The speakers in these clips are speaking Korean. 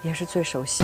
也是最熟悉。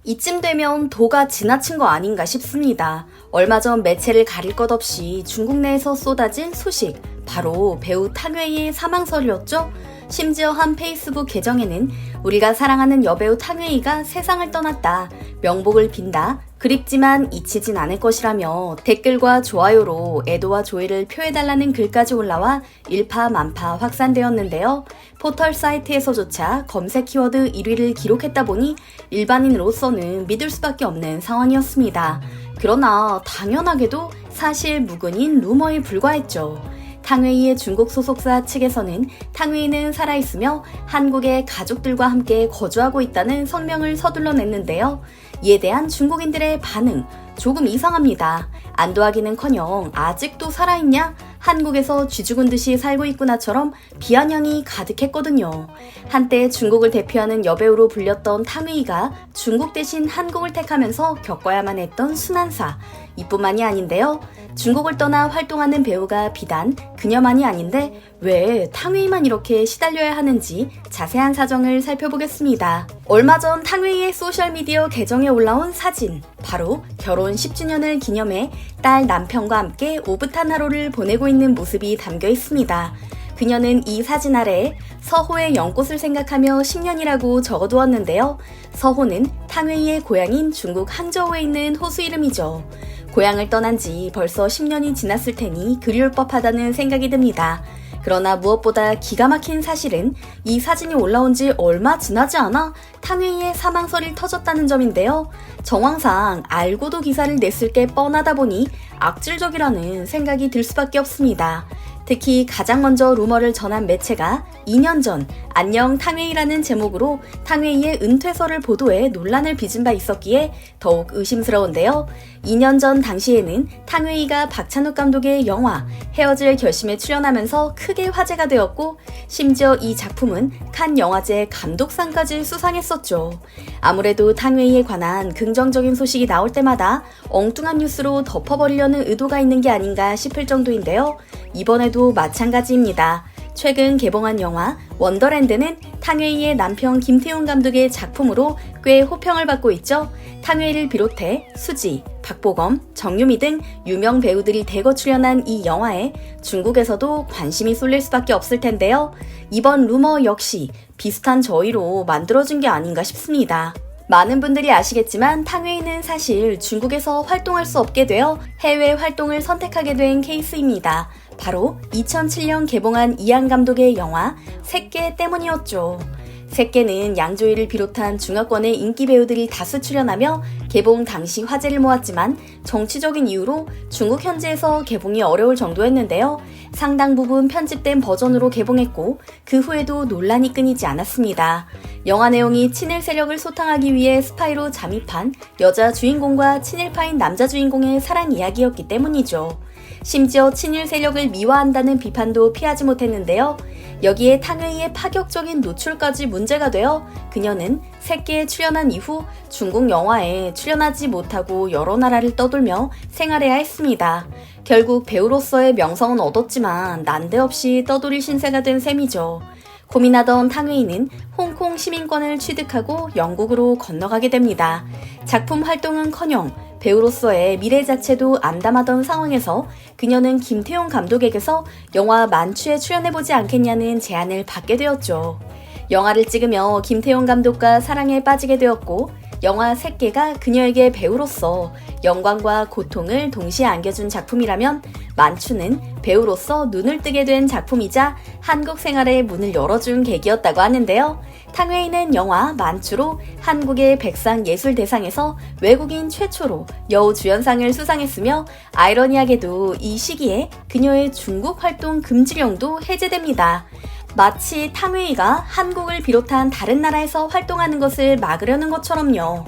이쯤 되면 도가 지나친 거 아닌가 싶습니다. 얼마 전 매체를 가릴 것 없이 중국 내에서 쏟아진 소식, 바로 배우 탕웨이의 사망설이었죠. 심지어 한 페이스북 계정에는 우리가 사랑하는 여배우 탕웨이가 세상을 떠났다, 명복을 빈다, 그립지만 잊히진 않을 것이라며 댓글과 좋아요로 애도와 조의를 표해달라는 글까지 올라와 일파만파 확산되었는데요. 포털 사이트에서조차 검색 키워드 1위를 기록했다 보니 일반인으로서는 믿을 수밖에 없는 상황이었습니다. 그러나 당연하게도 사실 무근인 루머에 불과했죠. 탕웨이의 중국 소속사 측에서는 탕웨이는 살아있으며 한국의 가족들과 함께 거주하고 있다는 성명을 서둘러 냈는데요. 이에 대한 중국인들의 반응, 조금 이상합니다. 안도하기는커녕 아직도 살아있냐? 한국에서 쥐죽은 듯이 살고 있구나처럼 비아냥이 가득했거든요. 한때 중국을 대표하는 여배우로 불렸던 탕웨이가 중국 대신 한국을 택하면서 겪어야만 했던 순환사, 이뿐만이 아닌데요. 중국을 떠나 활동하는 배우가 비단 그녀만이 아닌데 왜 탕웨이만 이렇게 시달려야 하는지 자세한 사정을 살펴보겠습니다. 얼마 전 탕웨이의 소셜미디어 계정에 올라온 사진, 바로 결혼 10주년을 기념해 딸 남편과 함께 오붓한 하루를 보내고 있는 모습이 담겨 있습니다. 그녀는 이 사진 아래에 서호의 연꽃을 생각하며 10년이라고 적어두었는데요. 서호는 탕웨이의 고향인 중국 항저우에 있는 호수 이름이죠. 고향을 떠난 지 벌써 10년이 지났을 테니 그리울 법하다는 생각이 듭니다. 그러나 무엇보다 기가 막힌 사실은 이 사진이 올라온 지 얼마 지나지 않아 탕웨이의 사망설이 터졌다는 점인데요. 정황상 알고도 기사를 냈을 게 뻔하다 보니 악질적이라는 생각이 들 수밖에 없습니다. 특히 가장 먼저 루머를 전한 매체가 2년 전 안녕 탕웨이라는 제목으로 탕웨이의 은퇴설을 보도해 논란을 빚은 바 있었기에 더욱 의심스러운데요. 2년 전 당시에는 탕웨이가 박찬욱 감독의 영화 헤어질 결심에 출연하면서 크게 화제가 되었고, 심지어 이 작품은 칸 영화제 감독상까지 수상했었죠. 아무래도 탕웨이에 관한 긍정적인 소식이 나올 때마다 엉뚱한 뉴스로 덮어버리려는 의도가 있는 게 아닌가 싶을 정도인데요. 이번에도 마찬가지입니다. 최근 개봉한 영화 원더랜드는 탕웨이의 남편 김태훈 감독의 작품으로 꽤 호평을 받고 있죠. 탕웨이를 비롯해 수지, 박보검, 정유미 등 유명 배우들이 대거 출연한 이 영화에 중국에서도 관심이 쏠릴 수밖에 없을 텐데요. 이번 루머 역시 비슷한 저희로 만들어진 게 아닌가 싶습니다. 많은 분들이 아시겠지만 탕웨이는 사실 중국에서 활동할 수 없게 되어 해외 활동을 선택하게 된 케이스입니다. 바로 2007년 개봉한 이안 감독의 영화 새끼 때문이었죠. 새끼는 양조위를 비롯한 중화권의 인기 배우들이 다수 출연하며 개봉 당시 화제를 모았지만 정치적인 이유로 중국 현지에서 개봉이 어려울 정도였는데요. 상당 부분 편집된 버전으로 개봉했고 그 후에도 논란이 끊이지 않았습니다. 영화 내용이 친일 세력을 소탕하기 위해 스파이로 잠입한 여자 주인공과 친일파인 남자 주인공의 사랑 이야기였기 때문이죠. 심지어 친일 세력을 미화한다는 비판도 피하지 못했는데요. 여기에 탕웨이의 파격적인 노출까지 문제가 되어 그녀는 새끼에 출연한 이후 중국 영화에 출연하지 못하고 여러 나라를 떠돌며 생활해야 했습니다. 결국 배우로서의 명성은 얻었지만 난데없이 떠돌이 신세가 된 셈이죠. 고민하던 탕웨이는 홍콩 시민권을 취득하고 영국으로 건너가게 됩니다. 작품 활동은커녕 배우로서의 미래 자체도 암담하던 상황에서 그녀는 김태용 감독에게서 영화 만추에 출연해보지 않겠냐는 제안을 받게 되었죠. 영화를 찍으며 김태용 감독과 사랑에 빠지게 되었고, 영화 새끼가 그녀에게 배우로서 영광과 고통을 동시에 안겨준 작품이라면 만추는 배우로서 눈을 뜨게 된 작품이자 한국 생활의 문을 열어준 계기였다고 하는데요. 탕웨이는 영화 만추로 한국의 백상예술대상에서 외국인 최초로 여우주연상을 수상했으며 아이러니하게도 이 시기에 그녀의 중국 활동 금지령도 해제됩니다. 마치 탕웨이가 한국을 비롯한 다른 나라에서 활동하는 것을 막으려는 것처럼요.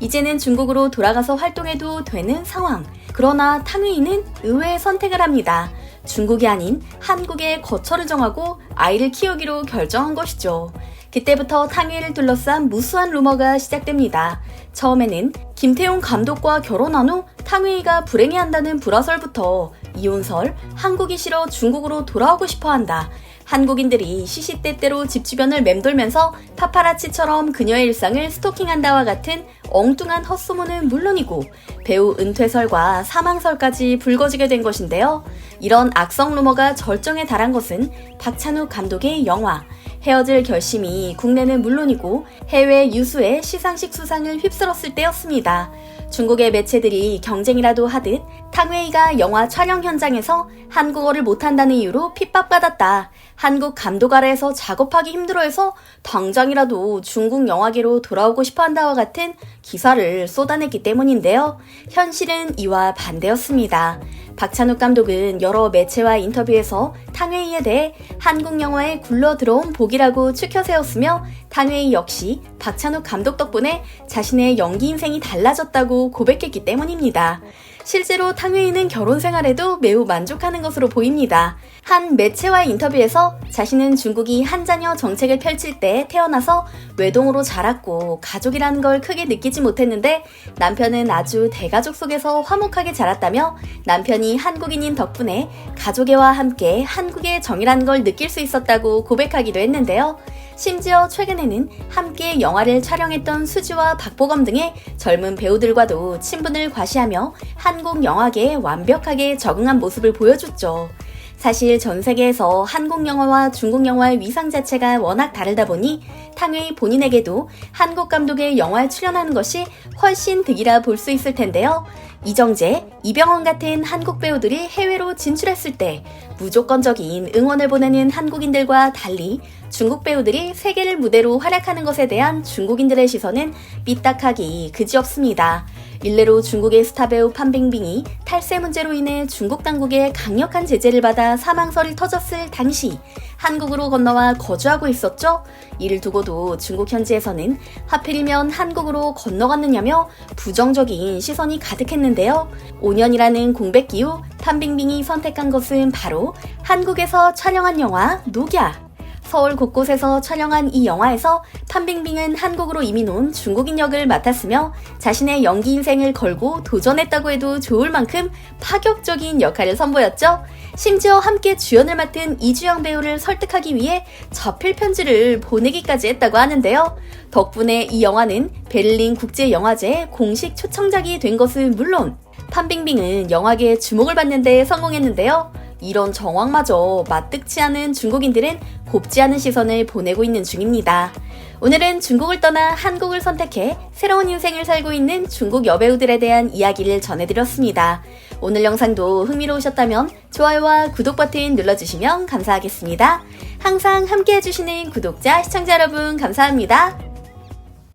이제는 중국으로 돌아가서 활동해도 되는 상황. 그러나 탕웨이는 의외의 선택을 합니다. 중국이 아닌 한국에 거처를 정하고 아이를 키우기로 결정한 것이죠. 그때부터 탕웨이를 둘러싼 무수한 루머가 시작됩니다. 처음에는 김태용 감독과 결혼한 후 탕웨이가 불행해한다는 불화설부터 이혼설, 한국이 싫어 중국으로 돌아오고 싶어한다, 한국인들이 시시때때로 집 주변을 맴돌면서 파파라치처럼 그녀의 일상을 스토킹한다와 같은 엉뚱한 헛소문은 물론이고 배우 은퇴설과 사망설까지 불거지게 된 것인데요. 이런 악성 루머가 절정에 달한 것은 박찬욱 감독의 영화 헤어질 결심이 국내는 물론이고 해외 유수의 시상식 수상을 휩쓸었을 때였습니다. 중국의 매체들이 경쟁이라도 하듯 탕웨이가 영화 촬영 현장에서 한국어를 못한다는 이유로 핍박받았다. 한국 감독 아래에서 작업하기 힘들어해서 당장이라도 중국 영화계로 돌아오고 싶어한다와 같은 기사를 쏟아냈기 때문인데요. 현실은 이와 반대였습니다. 박찬욱 감독은 여러 매체와 인터뷰에서 탕웨이에 대해 한국 영화에 굴러 들어온 복이라고 추켜 세웠으며 탕웨이 역시 박찬욱 감독 덕분에 자신의 연기 인생이 달라졌다고 고백했기 때문입니다. 실제로 탕웨이는 결혼 생활에도 매우 만족하는 것으로 보입니다. 한 매체와의 인터뷰에서 자신은 중국이 한 자녀 정책을 펼칠 때 태어나서 외동으로 자랐고 가족이라는 걸 크게 느끼지 못했는데 남편은 아주 대가족 속에서 화목하게 자랐다며 남편이 한국인인 덕분에 가족애와 함께 한국의 정이라는 걸 느낄 수 있었다고 고백하기도 했는데요. 심지어 최근에는 함께 영화를 촬영했던 수지와 박보검 등의 젊은 배우들과도 친분을 과시하며 한국 영화계에 완벽하게 적응한 모습을 보여줬죠. 사실 전 세계에서 한국 영화와 중국 영화의 위상 자체가 워낙 다르다 보니 탕웨이 본인에게도 한국 감독의 영화에 출연하는 것이 훨씬 득이라 볼 수 있을 텐데요. 이정재, 이병헌 같은 한국 배우들이 해외로 진출했을 때 무조건적인 응원을 보내는 한국인들과 달리 중국 배우들이 세계를 무대로 활약하는 것에 대한 중국인들의 시선은 삐딱하기 그지없습니다. 일례로 중국의 스타 배우 판빙빙이 탈세 문제로 인해 중국 당국의 강력한 제재를 받아 사망설이 터졌을 당시 한국으로 건너와 거주하고 있었죠. 이를 두고도 중국 현지에서는 하필이면 한국으로 건너갔느냐며 부정적인 시선이 가득했는데요. 5년이라는 공백 이후 판빙빙이 선택한 것은 바로 한국에서 촬영한 영화 녹야. 서울 곳곳에서 촬영한 이 영화에서 판빙빙은 한국으로 이민 온 중국인 역을 맡았으며 자신의 연기 인생을 걸고 도전했다고 해도 좋을 만큼 파격적인 역할을 선보였죠. 심지어 함께 주연을 맡은 이주영 배우를 설득하기 위해 자필 편지를 보내기까지 했다고 하는데요. 덕분에 이 영화는 베를린 국제영화제 공식 초청작이 된 것은 물론 판빙빙은 영화계의 주목을 받는 데 성공했는데요. 이런 정황마저 마뜩치 않은 중국인들은 곱지 않은 시선을 보내고 있는 중입니다. 오늘은 중국을 떠나 한국을 선택해 새로운 인생을 살고 있는 중국 여배우들에 대한 이야기를 전해드렸습니다. 오늘 영상도 흥미로우셨다면 좋아요와 구독 버튼 눌러주시면 감사하겠습니다. 항상 함께 해주시는 구독자, 시청자 여러분 감사합니다.